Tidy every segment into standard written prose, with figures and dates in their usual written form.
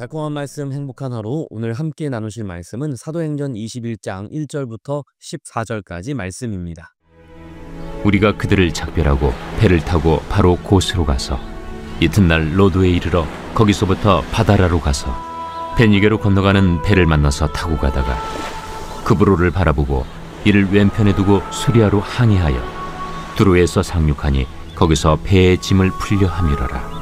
달콤한 말씀 행복한 하루. 오늘 함께 나누실 말씀은 사도행전 21장 1절부터 14절까지 말씀입니다. 우리가 그들을 작별하고 배를 타고 바로 고스로 가서 이튿날 로도에 이르러 거기서부터 바다라로 가서 베니게로 건너가는 배를 만나서 타고 가다가 그브로를 바라보고 이를 왼편에 두고 수리아로 항해하여 두로에서 상륙하니 거기서 배의 짐을 풀려 함이러라.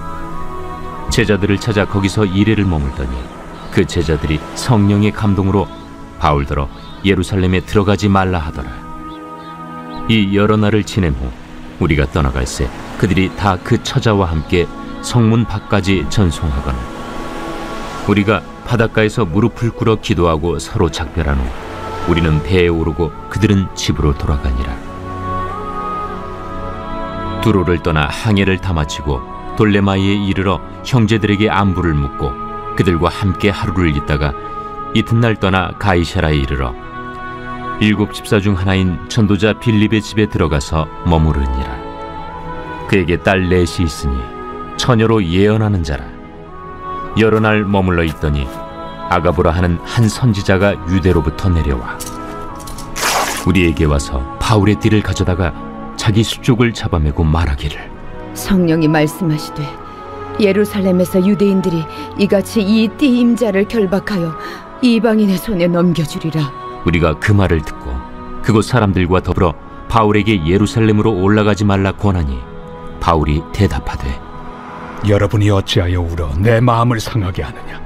제자들을 찾아 거기서 이레를 머물더니 그 제자들이 성령의 감동으로 바울더러 예루살렘에 들어가지 말라 하더라. 이 여러 날을 지낸 후 우리가 떠나갈새 그들이 다 그 처자와 함께 성문 밖까지 전송하거늘 우리가 바닷가에서 무릎을 꿇어 기도하고 서로 작별한 후 우리는 배에 오르고 그들은 집으로 돌아가니라. 두로를 떠나 항해를 다 마치고 돌레마이에 이르러 형제들에게 안부를 묻고 그들과 함께 하루를 있다가 이튿날 떠나 가이사라에 이르러 7 집사 중 하나인 전도자 빌립의 집에 들어가서 머무르니라. 그에게 딸 넷이 있으니 처녀로 예언하는 자라. 여러 날 머물러 있더니 아가보라 하는 한 선지자가 유대로부터 내려와 우리에게 와서 바울의 띠를 가져다가 자기 수족을 잡아매고 말하기를 성령이 말씀하시되 예루살렘에서 유대인들이 이같이 이 띠 임자를 결박하여 이방인의 손에 넘겨주리라. 우리가 그 말을 듣고 그곳 사람들과 더불어 바울에게 예루살렘으로 올라가지 말라 권하니 바울이 대답하되 여러분이 어찌하여 울어 내 마음을 상하게 하느냐.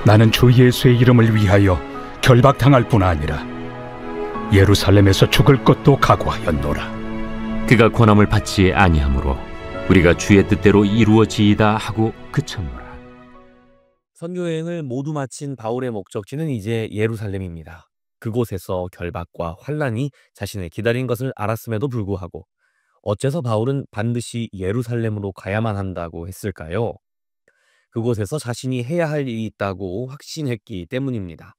나는 주 예수의 이름을 위하여 결박당할 뿐 아니라 예루살렘에서 죽을 것도 각오하였노라. 그가 권함을 받지 아니하므로 우리가 주의 뜻대로 이루어지이다 하고 그쳤노라. 선교여행을 모두 마친 바울의 목적지는 이제 예루살렘입니다. 그곳에서 결박과 환란이 자신을 기다린 것을 알았음에도 불구하고 어째서 바울은 반드시 예루살렘으로 가야만 한다고 했을까요? 그곳에서 자신이 해야 할 일이 있다고 확신했기 때문입니다.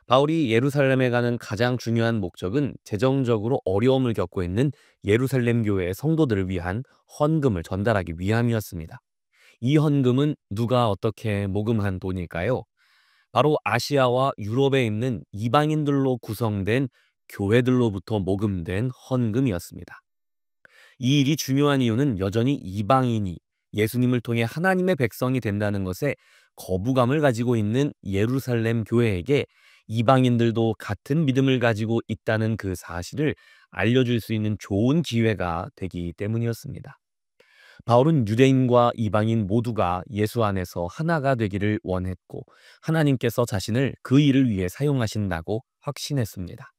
바울이 예루살렘에 가는 가장 중요한 목적은 재정적으로 어려움을 겪고 있는 예루살렘 교회의 성도들을 위한 헌금을 전달하기 위함이었습니다. 이 헌금은 누가 어떻게 모금한 돈일까요? 바로 아시아와 유럽에 있는 이방인들로 구성된 교회들로부터 모금된 헌금이었습니다. 이 일이 중요한 이유는 여전히 이방인이 예수님을 통해 하나님의 백성이 된다는 것에 거부감을 가지고 있는 예루살렘 교회에게 이방인들도 같은 믿음을 가지고 있다는 그 사실을 알려줄 수 있는 좋은 기회가 되기 때문이었습니다. 바울은 유대인과 이방인 모두가 예수 안에서 하나가 되기를 원했고 하나님께서 자신을 그 일을 위해 사용하신다고 확신했습니다.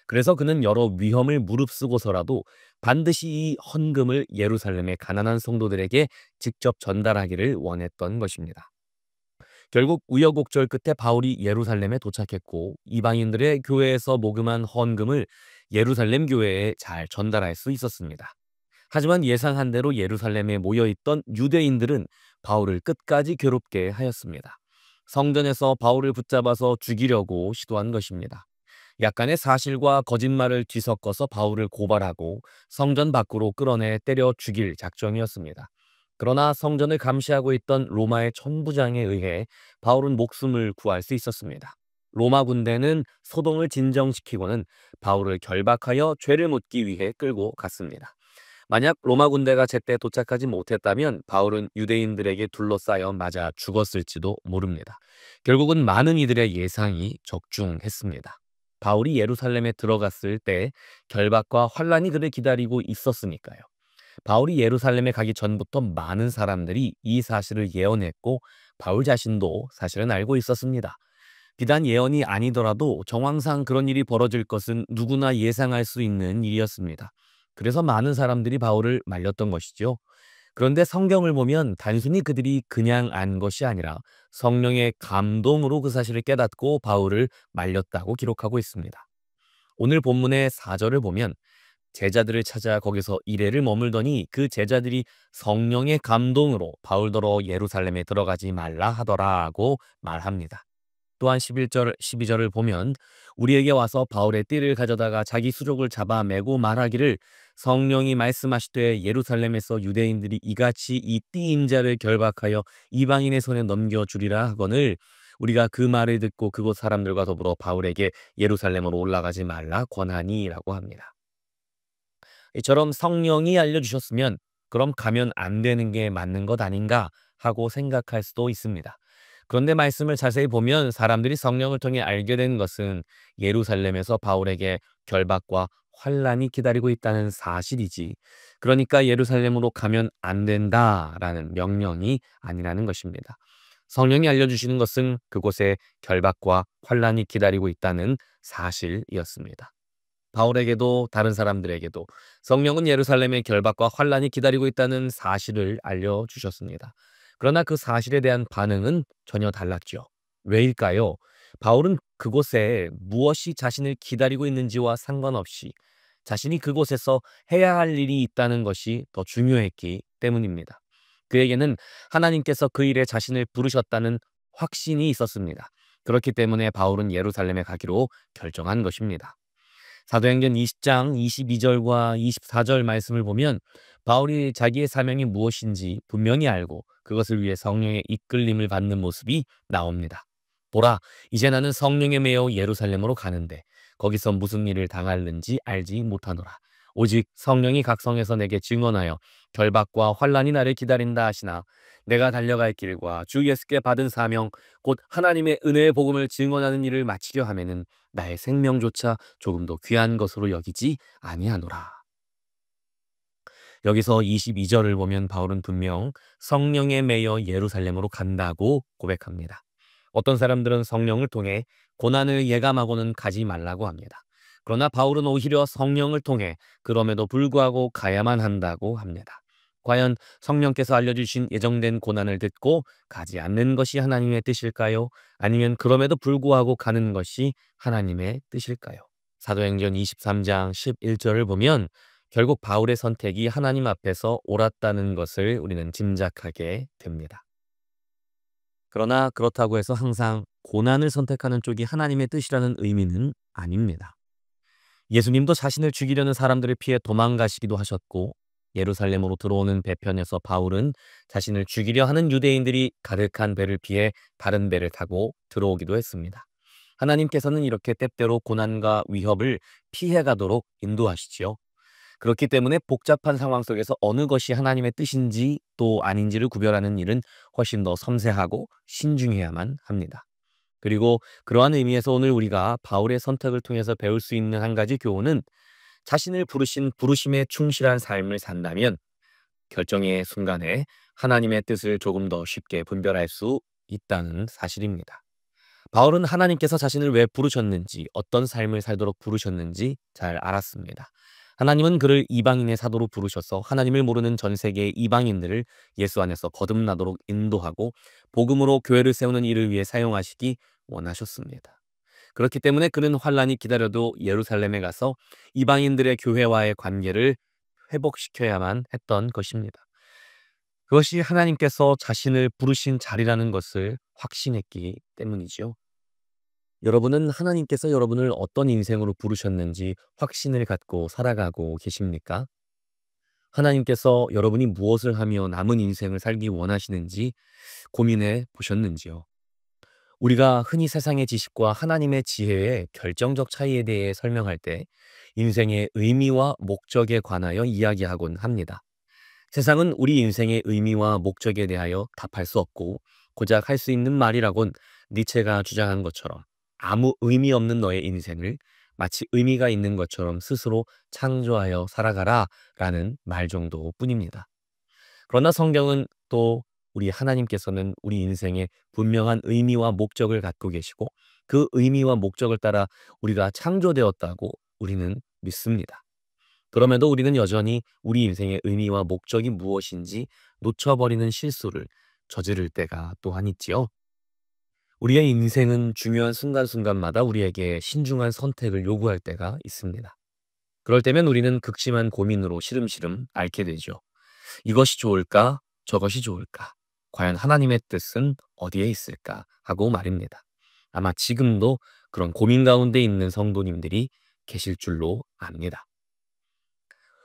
그래서 그는 여러 위험을 무릅쓰고서라도 반드시 이 헌금을 예루살렘의 가난한 성도들에게 직접 전달하기를 원했던 것입니다. 결국 우여곡절 끝에 바울이 예루살렘에 도착했고 이방인들의 교회에서 모금한 헌금을 예루살렘 교회에 잘 전달할 수 있었습니다. 하지만 예상한 대로 예루살렘에 모여있던 유대인들은 바울을 끝까지 괴롭게 하였습니다. 성전에서 바울을 붙잡아서 죽이려고 시도한 것입니다. 약간의 사실과 거짓말을 뒤섞어서 바울을 고발하고 성전 밖으로 끌어내 때려 죽일 작정이었습니다. 그러나 성전을 감시하고 있던 로마의 천부장에 의해 바울은 목숨을 구할 수 있었습니다. 로마 군대는 소동을 진정시키고는 바울을 결박하여 죄를 묻기 위해 끌고 갔습니다. 만약 로마 군대가 제때 도착하지 못했다면 바울은 유대인들에게 둘러싸여 맞아 죽었을지도 모릅니다. 결국은 많은 이들의 예상이 적중했습니다. 바울이 예루살렘에 들어갔을 때 결박과 환란이 그를 기다리고 있었으니까요. 바울이 예루살렘에 가기 전부터 많은 사람들이 이 사실을 예언했고 바울 자신도 사실은 알고 있었습니다. 비단 예언이 아니더라도 정황상 그런 일이 벌어질 것은 누구나 예상할 수 있는 일이었습니다. 그래서 많은 사람들이 바울을 말렸던 것이죠. 그런데 성경을 보면 단순히 그들이 그냥 안 것이 아니라 성령의 감동으로 그 사실을 깨닫고 바울을 말렸다고 기록하고 있습니다. 오늘 본문의 4절을 보면 제자들을 찾아 거기서 이레를 머물더니 그 제자들이 성령의 감동으로 바울더러 예루살렘에 들어가지 말라 하더라고 말합니다. 또한 11절, 12절을 보면 우리에게 와서 바울의 띠를 가져다가 자기 수족을 잡아 매고 말하기를 성령이 말씀하시되 예루살렘에서 유대인들이 이같이 이 띠 임자를 결박하여 이방인의 손에 넘겨주리라 하거늘 우리가 그 말을 듣고 그곳 사람들과 더불어 바울에게 예루살렘으로 올라가지 말라 권하니라고 합니다. 이처럼 성령이 알려주셨으면 그럼 가면 안 되는 게 맞는 것 아닌가 하고 생각할 수도 있습니다. 그런데 말씀을 자세히 보면 사람들이 성령을 통해 알게 된 것은 예루살렘에서 바울에게 결박과 환란이 기다리고 있다는 사실이지. 그러니까 예루살렘으로 가면 안 된다라는 명령이 아니라는 것입니다. 성령이 알려주시는 것은 그곳에 결박과 환란이 기다리고 있다는 사실이었습니다. 바울에게도 다른 사람들에게도 성령은 예루살렘의 결박과 환란이 기다리고 있다는 사실을 알려주셨습니다. 그러나 그 사실에 대한 반응은 전혀 달랐죠. 왜일까요? 바울은 그곳에 무엇이 자신을 기다리고 있는지와 상관없이 자신이 그곳에서 해야 할 일이 있다는 것이 더 중요했기 때문입니다. 그에게는 하나님께서 그 일에 자신을 부르셨다는 확신이 있었습니다. 그렇기 때문에 바울은 예루살렘에 가기로 결정한 것입니다. 사도행전 20장 22절과 24절 말씀을 보면 바울이 자기의 사명이 무엇인지 분명히 알고 그것을 위해 성령의 이끌림을 받는 모습이 나옵니다. 보라, 이제 나는 성령에 매여 예루살렘으로 가는데 거기서 무슨 일을 당할는지 알지 못하노라. 오직 성령이 각 성에서 내게 증언하여 결박과 환란이 나를 기다린다 하시나 내가 달려갈 길과 주 예수께 받은 사명 곧 하나님의 은혜의 복음을 증언하는 일을 마치려 하면은 나의 생명조차 조금도 귀한 것으로 여기지 아니하노라. 여기서 22절을 보면 바울은 분명 성령에 매여 예루살렘으로 간다고 고백합니다. 어떤 사람들은 성령을 통해 고난을 예감하고는 가지 말라고 합니다. 그러나 바울은 오히려 성령을 통해 그럼에도 불구하고 가야만 한다고 합니다. 과연 성령께서 알려주신 예정된 고난을 듣고 가지 않는 것이 하나님의 뜻일까요? 아니면 그럼에도 불구하고 가는 것이 하나님의 뜻일까요? 사도행전 23장 11절을 보면 결국 바울의 선택이 하나님 앞에서 옳았다는 것을 우리는 짐작하게 됩니다. 그러나 그렇다고 해서 항상 고난을 선택하는 쪽이 하나님의 뜻이라는 의미는 아닙니다. 예수님도 자신을 죽이려는 사람들을 피해 도망가시기도 하셨고 예루살렘으로 들어오는 배편에서 바울은 자신을 죽이려 하는 유대인들이 가득한 배를 피해 다른 배를 타고 들어오기도 했습니다. 하나님께서는 이렇게 때때로 고난과 위협을 피해가도록 인도하시지요. 그렇기 때문에 복잡한 상황 속에서 어느 것이 하나님의 뜻인지 또 아닌지를 구별하는 일은 훨씬 더 섬세하고 신중해야만 합니다. 그리고 그러한 의미에서 오늘 우리가 바울의 선택을 통해서 배울 수 있는 한 가지 교훈은 자신을 부르신 부르심에 충실한 삶을 산다면 결정의 순간에 하나님의 뜻을 조금 더 쉽게 분별할 수 있다는 사실입니다. 바울은 하나님께서 자신을 왜 부르셨는지, 어떤 삶을 살도록 부르셨는지 잘 알았습니다. 하나님은 그를 이방인의 사도로 부르셔서 하나님을 모르는 전 세계의 이방인들을 예수 안에서 거듭나도록 인도하고 복음으로 교회를 세우는 일을 위해 사용하시기 원하셨습니다. 그렇기 때문에 그는 환란이 기다려도 예루살렘에 가서 이방인들의 교회와의 관계를 회복시켜야만 했던 것입니다. 그것이 하나님께서 자신을 부르신 자리라는 것을 확신했기 때문이지요. 여러분은 하나님께서 여러분을 어떤 인생으로 부르셨는지 확신을 갖고 살아가고 계십니까? 하나님께서 여러분이 무엇을 하며 남은 인생을 살기 원하시는지 고민해 보셨는지요? 우리가 흔히 세상의 지식과 하나님의 지혜의 결정적 차이에 대해 설명할 때 인생의 의미와 목적에 관하여 이야기하곤 합니다. 세상은 우리 인생의 의미와 목적에 대하여 답할 수 없고 고작 할 수 있는 말이라곤 니체가 주장한 것처럼 아무 의미 없는 너의 인생을 마치 의미가 있는 것처럼 스스로 창조하여 살아가라 라는 말 정도뿐입니다. 그러나 성경은 또 우리 하나님께서는 우리 인생에 분명한 의미와 목적을 갖고 계시고 그 의미와 목적을 따라 우리가 창조되었다고 우리는 믿습니다. 그럼에도 우리는 여전히 우리 인생의 의미와 목적이 무엇인지 놓쳐버리는 실수를 저지를 때가 또한 있지요. 우리의 인생은 중요한 순간순간마다 우리에게 신중한 선택을 요구할 때가 있습니다. 그럴 때면 우리는 극심한 고민으로 시름시름 앓게 되죠. 이것이 좋을까? 저것이 좋을까? 과연 하나님의 뜻은 어디에 있을까? 하고 말입니다. 아마 지금도 그런 고민 가운데 있는 성도님들이 계실 줄로 압니다.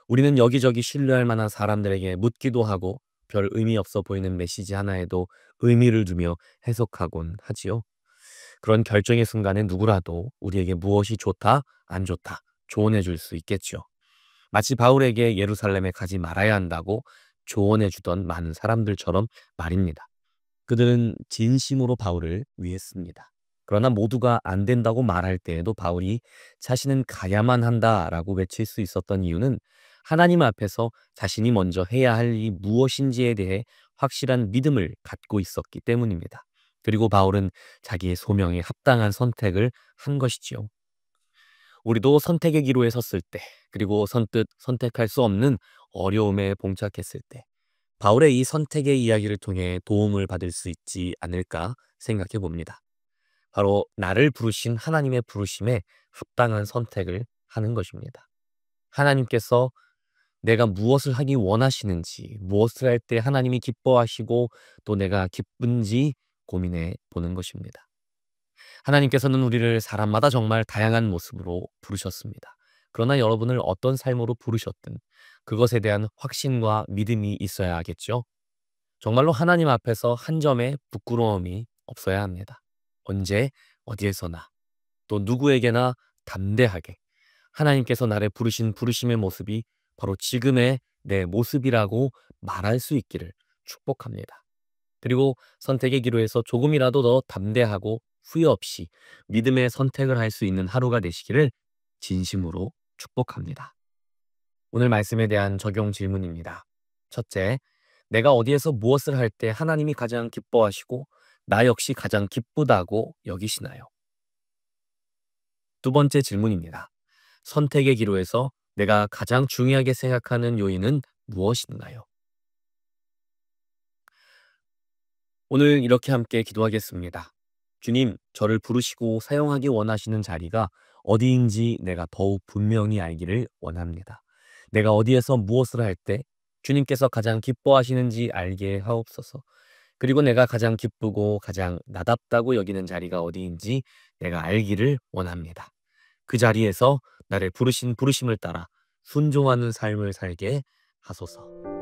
우리는 여기저기 신뢰할 만한 사람들에게 묻기도 하고 별 의미 없어 보이는 메시지 하나에도 의미를 두며 해석하곤 하지요. 그런 결정의 순간에 누구라도 우리에게 무엇이 좋다, 안 좋다 조언해 줄 수 있겠죠. 마치 바울에게 예루살렘에 가지 말아야 한다고 조언해 주던 많은 사람들처럼 말입니다. 그들은 진심으로 바울을 위했습니다. 그러나 모두가 안 된다고 말할 때에도 바울이 자신은 가야만 한다라고 외칠 수 있었던 이유는 하나님 앞에서 자신이 먼저 해야 할 일이 무엇인지에 대해 확실한 믿음을 갖고 있었기 때문입니다. 그리고 바울은 자기의 소명에 합당한 선택을 한 것이지요. 우리도 선택의 기로에 섰을 때, 그리고 선뜻 선택할 수 없는 어려움에 봉착했을 때, 바울의 이 선택의 이야기를 통해 도움을 받을 수 있지 않을까 생각해 봅니다. 바로 나를 부르신 하나님의 부르심에 합당한 선택을 하는 것입니다. 하나님께서 내가 무엇을 하기 원하시는지, 무엇을 할 때 하나님이 기뻐하시고 또 내가 기쁜지 고민해 보는 것입니다. 하나님께서는 우리를 사람마다 정말 다양한 모습으로 부르셨습니다. 그러나 여러분을 어떤 삶으로 부르셨든 그것에 대한 확신과 믿음이 있어야 하겠죠. 정말로 하나님 앞에서 한 점의 부끄러움이 없어야 합니다. 언제, 어디에서나, 또 누구에게나 담대하게 하나님께서 나를 부르신 부르심의 모습이 바로 지금의 내 모습이라고 말할 수 있기를 축복합니다. 그리고 선택의 기로에서 조금이라도 더 담대하고 후회 없이 믿음의 선택을 할 수 있는 하루가 되시기를 진심으로 축복합니다. 오늘 말씀에 대한 적용 질문입니다. 첫째, 내가 어디에서 무엇을 할 때 하나님이 가장 기뻐하시고 나 역시 가장 기쁘다고 여기시나요? 두 번째 질문입니다. 선택의 기로에서 내가 가장 중요하게 생각하는 요인은 무엇인가요? 오늘 이렇게 함께 기도하겠습니다. 주님, 저를 부르시고 사용하기 원하시는 자리가 어디인지 내가 더욱 분명히 알기를 원합니다. 내가 어디에서 무엇을 할 때 주님께서 가장 기뻐하시는지 알게 하옵소서. 그리고 내가 가장 기쁘고 가장 나답다고 여기는 자리가 어디인지 내가 알기를 원합니다. 그 자리에서 나를 부르신 부르심을 따라 순종하는 삶을 살게 하소서.